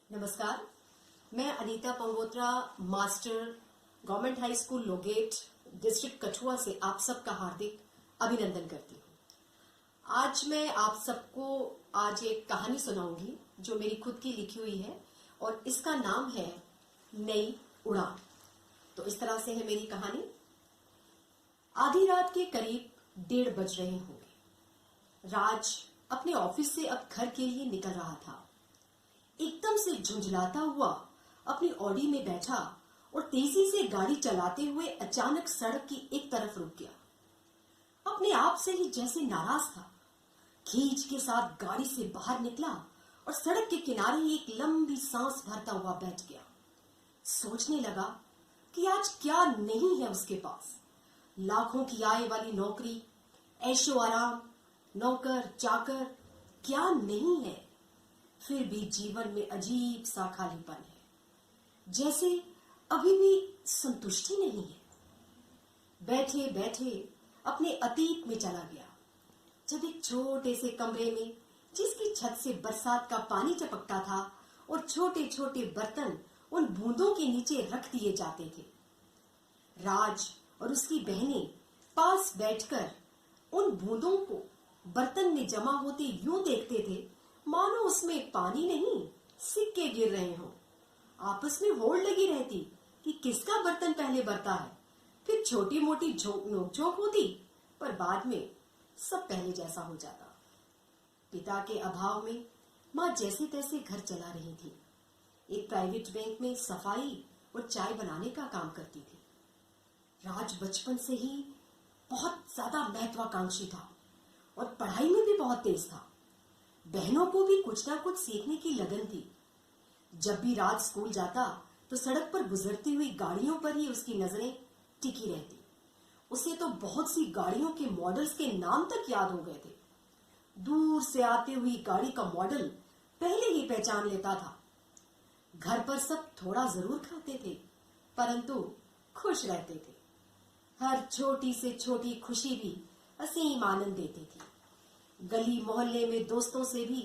नमस्कार, मैं Anita Pangotra, master, government high school Logate, district Kathua से आप सबका हार्दिक अभिनंदन करती हूँ। आज मैं आप सबको एक कहानी सुनाऊंगी जो मेरी खुद की लिखी हुई है और इसका नाम है नई उड़ान। तो इस तरह से है मेरी कहानी। आधी रात के करीब 1:30 बज रहे होंगे। राज अपने ऑफिस से अब घर के लिए निकल रहा था। एकदम से झुंझलाता हुआ अपनी ऑडी में बैठा और तेजी से गाड़ी चलाते हुए अचानक सड़क की एक तरफ रुक गया। अपने आप से ही जैसे नाराज था, खींच के साथ गाड़ी से बाहर निकला और सड़क के किनारे एक लंबी सांस भरता हुआ बैठ गया। सोचने लगा कि आज क्या नहीं है उसके पास। लाखों की आय वाली नौकरी, ऐशो आराम, नौकर चाकर, क्या नहीं है। फिर भी जीवन में अजीब सा खालीपन है, जैसे अभी भी संतुष्टि नहीं है। बैठे बैठे अपने अतीत में चला गया, जब एक छोटे से कमरे में जिसकी छत से बरसात का पानी टपकता था और छोटे छोटे बर्तन उन बूंदों के नीचे रख दिए जाते थे। राज और उसकी बहनें पास बैठकर उन बूंदों को बर्तन में जमा होते यूं देखते थे मानो उसमें पानी नहीं सिक्के गिर रहे हों। आपस में होड़ लगी रहती कि किसका बर्तन पहले भरता है। फिर छोटी मोटी नोकझोंक होती, पर बाद में सब पहले जैसा हो जाता। पिता के अभाव में माँ जैसे तैसे घर चला रही थी। एक प्राइवेट बैंक में सफाई और चाय बनाने का काम करती थी। राज बचपन से ही बहुत ज्यादा महत्वाकांक्षी था और पढ़ाई में भी बहुत तेज था। बहनों को भी कुछ ना कुछ सीखने की लगन थी। जब भी राज स्कूल जाता तो सड़क पर गुजरती हुई गाड़ियों पर ही उसकी नजरें टिकी रहती। उसे तो बहुत सी गाड़ियों के मॉडल्स के नाम तक याद हो गए थे। दूर से आती हुई गाड़ी का मॉडल पहले ही पहचान लेता था। घर पर सब थोड़ा जरूर खाते थे, परंतु खुश रहते थे। हर छोटी से छोटी खुशी भी असीम आनंद देती थी। गली मोहल्ले में दोस्तों से भी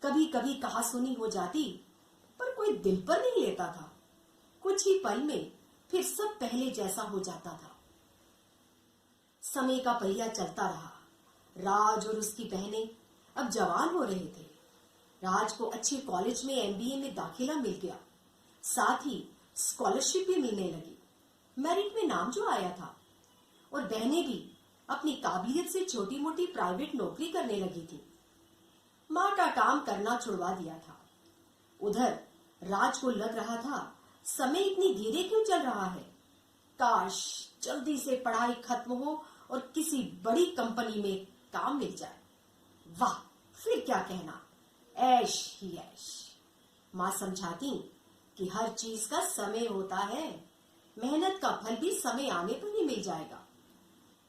कभी कभी कहासुनी हो जाती, पर कोई दिल पर नहीं लेता था। कुछ ही पल में फिर सब पहले जैसा हो जाता था। समय का पहिया चलता रहा। राज और उसकी बहनें अब जवान हो रहे थे। राज को अच्छे कॉलेज में एमबीए में दाखिला मिल गया, साथ ही स्कॉलरशिप भी मिलने लगी। मेरिट में नाम जो आया था, और बहनें भी अपनी काबिलियत से छोटी मोटी प्राइवेट नौकरी करने लगी थी। माँ का काम करना छुड़वा दिया था। उधर राज को लग रहा था समय इतनी धीरे क्यों चल रहा है। काश जल्दी से पढ़ाई खत्म हो और किसी बड़ी कंपनी में काम मिल जाए। वाह, फिर क्या कहना, ऐश ही ऐश। माँ समझाती कि हर चीज का समय होता है, मेहनत का फल भी समय आने पर ही मिल जाएगा।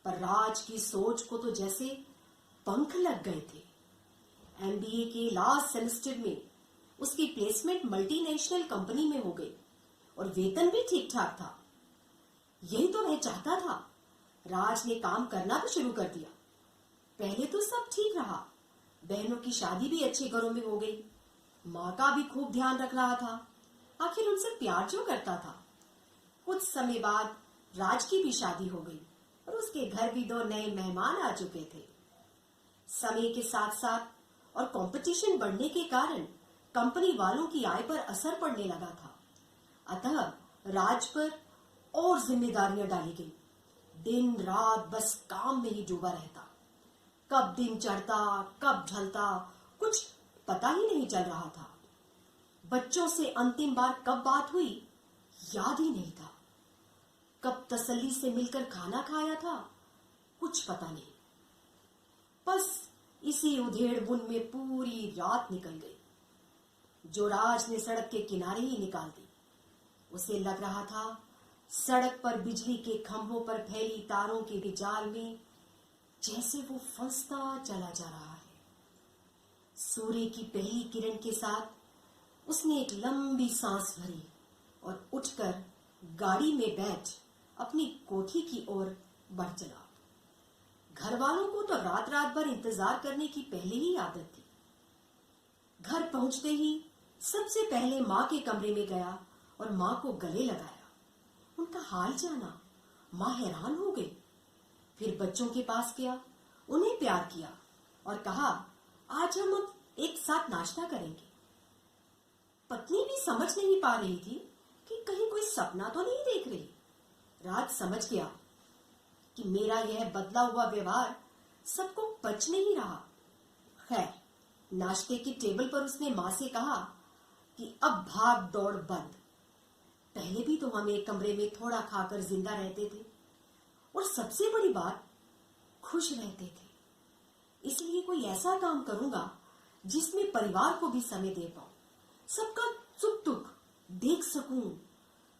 पर राज की सोच को तो जैसे पंख लग गए थे। एमबीए के लास्ट सेमेस्टर में उसकी प्लेसमेंट मल्टीनेशनल कंपनी में हो गई और वेतन भी ठीक ठाक था। यही तो वह चाहता था। राज ने काम करना भी शुरू कर दिया। पहले तो सब ठीक रहा। बहनों की शादी भी अच्छे घरों में हो गई। माँ का भी खूब ध्यान रख रहा था। आखिर उनसे प्यार जो करता था। कुछ समय बाद राज की भी शादी हो गई और उसके घर भी 2 नए मेहमान आ चुके थे। समय के साथ साथ और कंपटीशन बढ़ने के कारण कंपनी वालों की आय पर असर पड़ने लगा था। अतः राज पर और जिम्मेदारियां डाली गई। दिन रात बस काम में ही डूबा रहता। कब दिन चढ़ता कब ढलता कुछ पता ही नहीं चल रहा था। बच्चों से अंतिम बार कब बात हुई याद ही नहीं था। कब तसल्ली से मिलकर खाना खाया था कुछ पता नहीं। बस इसी उधेड़-बुन में पूरी रात निकल गई, जो राज ने सड़क के किनारे ही निकाल दी। उसे लग रहा था सड़क पर बिजली के खंभों पर फैली तारों के भी जाल में जैसे वो फंसता चला जा रहा है। सूर्य की पहली किरण के साथ उसने एक लंबी सांस भरी और उठकर गाड़ी में बैठ अपनी कोठी की ओर बढ़ चला। घर वालों को तो रात रात भर इंतजार करने की पहले ही आदत थी। घर पहुंचते ही सबसे पहले माँ के कमरे में गया और माँ को गले लगाया। उनका हाल जाना। माँ हैरान हो गई। फिर बच्चों के पास गया, उन्हें प्यार किया और कहा, आज हम अब एक साथ नाश्ता करेंगे। पत्नी भी समझ नहीं पा रही थी कि कहीं कोई सपना तो नहीं देख रही। राज समझ गया कि मेरा यह बदला हुआ व्यवहार सबको पच नहीं रहा। खैर, नाश्ते की टेबल पर उसने माँ से कहा कि अब भाग दौड़ बंद। पहले भी तो हम एक कमरे में थोड़ा खाकर जिंदा रहते थे और सबसे बड़ी बात, खुश रहते थे। इसलिए कोई ऐसा काम करूंगा जिसमें परिवार को भी समय दे पाऊं, सबका सुख दुख देख सकूं,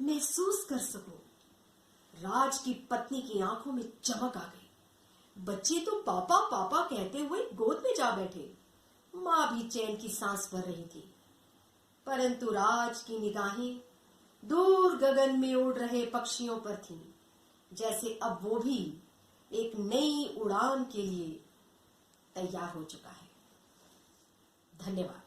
महसूस कर सकूं। राज की पत्नी की आंखों में चमक आ गई। बच्चे तो पापा पापा कहते हुए गोद में जा बैठे। मां भी चैन की सांस भर रही थी। परंतु राज की निगाहें दूर गगन में उड़ रहे पक्षियों पर थीं, जैसे अब वो भी एक नई उड़ान के लिए तैयार हो चुका है। धन्यवाद।